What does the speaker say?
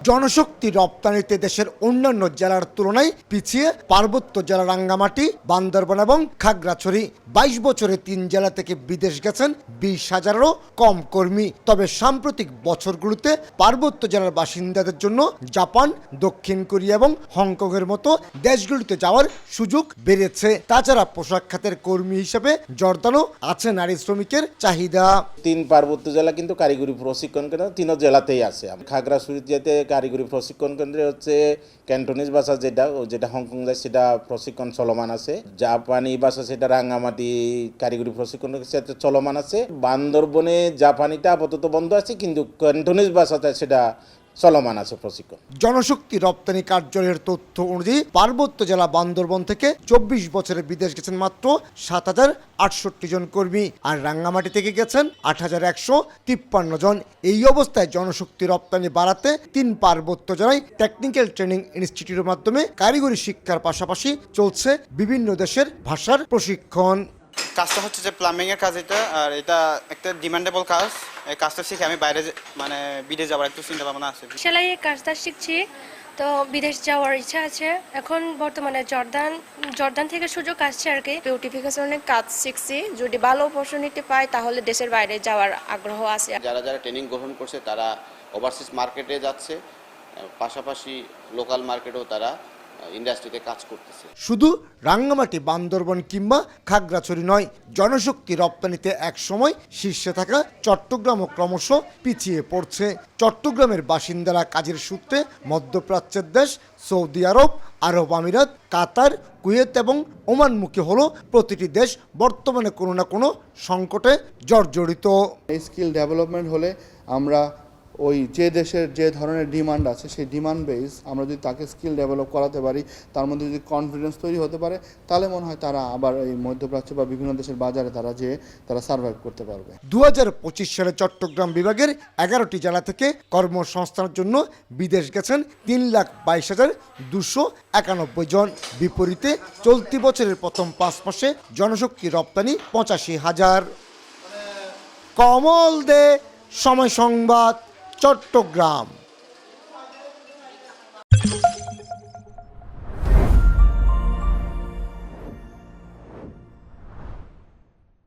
জনশক্তি রপ্তানিতে দেশের অন্যান্য জেলার তুলনায় পিছিয়ে পার্বত্য জেলা রাঙ্গামাটি, বান্দরবান এবং খাগড়াছড়ি। 22 বছরে 3 জেলা থেকে বিদেশ গেছেন 20,000-এরও কম কর্মী। তবে সাম্প্রতিক বছরগুলোতে পার্বত্য জেলার বাসিন্দাদের জন্য জাপান, দক্ষিণ কোরিয়া এবং হংকংয়ের মতো দেশগুলিতে যাওয়ার সুযোগ বেড়েছে। তাছাড়া পোশাক খাতের কর্মী হিসেবে জর্দানও আছে নারী শ্রমিকের চাহিদা। 3 পার্বত্য জেলা কিন্তু কারিগরি প্রশিক্ষণ কেন্দ্র 3 জেলাতেই আছে। খাগড়াছড়িতে কারিগরি প্রশিক্ষণ কেন্দ্রে হচ্ছে ক্যান্টনিজ ভাষা যেটা হংকং যায় সেটা প্রশিক্ষণ চলমান আছে। জাপানি ভাষা সেটা রাঙ্গামাটি কারিগরি প্রশিক্ষণ সেটা চলমান আছে। বান্দরবনে জাপানিটা আপাতত বন্ধ আছে, কিন্তু ক্যান্টনিজ ভাষাটা সেটা চলমান আছে প্রশিক্ষণ। জনশক্তি রপ্তানি কার্যালয়ের তথ্য অনুযায়ী পার্বত্য জেলা বান্দরবন থেকে 24 বছরে বিদেশ গেছেন মাত্র 7,068 জন কর্মী, আর রাঙ্গামাটি থেকে গেছেন 8,153 জন। এই অবস্থায় জনশক্তি রপ্তানি বাড়াতে 3 পার্বত্য জেলায় টেকনিক্যাল ট্রেনিং ইনস্টিটিউটের মাধ্যমে কারিগরি শিক্ষার পাশাপাশি চলছে বিভিন্ন দেশের ভাষার প্রশিক্ষণ। কাজটা হচ্ছে যে প্লাম্বিং এর কাজ এটা, আর এটা একটা ডিমান্ডেবল কাজ। এই কাজটা শিখে আমি বাইরে বিদেশ যাওয়ার একটু চিন্তা ভাবনা আছে। সেলাইয়ের কাজটা শিখছি, তো বিদেশ যাওয়ার ইচ্ছা আছে। এখন বর্তমানে জর্দান থেকে সুযোগ আসছে আর কি। বিউটিফিকেশনের কাজ শিখছি, যদি ভালো অপরচুনিটি পাই তাহলে দেশের বাইরে যাওয়ার আগ্রহ আছে। যারা ট্রেনিং গ্রহণ করছে তারা ওভারসিজ মার্কেটে যাচ্ছে, পাশাপাশি লোকাল মার্কেটেও তারা ইন্ডাস্ট্রিতে কাজ করতেছে। শুধু রাঙ্গামাটি, বান্দরবান কিংবা খাগড়াছড়ি নয়, জনশক্তি রপ্তানিতে এক সময় শীর্ষে থাকা চট্টগ্রামও ক্রমশ পিছিয়ে পড়ছে। চট্টগ্রামের বাসিন্দারা কাজের সূত্রে মধ্যপ্রাচ্যের দেশ সৌদি আরব, আরব আমিরাত, কাতার, কুয়েত এবং ওমানমুখী হলো প্রতিটি দেশ বর্তমানে কোনো না কোনো সংকটে জর্জরিত। স্কিল ডেভেলপমেন্ট হলে আমরা ওই যে দেশের যে ধরনের ডিমান্ড আছে সেই ডিমান্ড বেস আমরা যদি তাকে স্কিল ডেভেলপ করাতে পারি, তার মধ্যে যদি কনফিডেন্স তৈরি হতে পারে, তাহলে মনে হয় তারা আবার এই মধ্যপ্রাচ্য বা বিভিন্ন দেশের বাজারে তারা সার্ভাইভ করতে পারবে। 2025 সালে চট্টগ্রাম বিভাগের 11টি জেলা থেকে কর্মসংস্থানের জন্য বিদেশ গেছেন 3,22,291 জন। বিপরীতে চলতি বছরের প্রথম 5 মাসে জনশক্তি রপ্তানি 85,000। কমল দে, সময় সংবাদ, চট্টগ্রাম।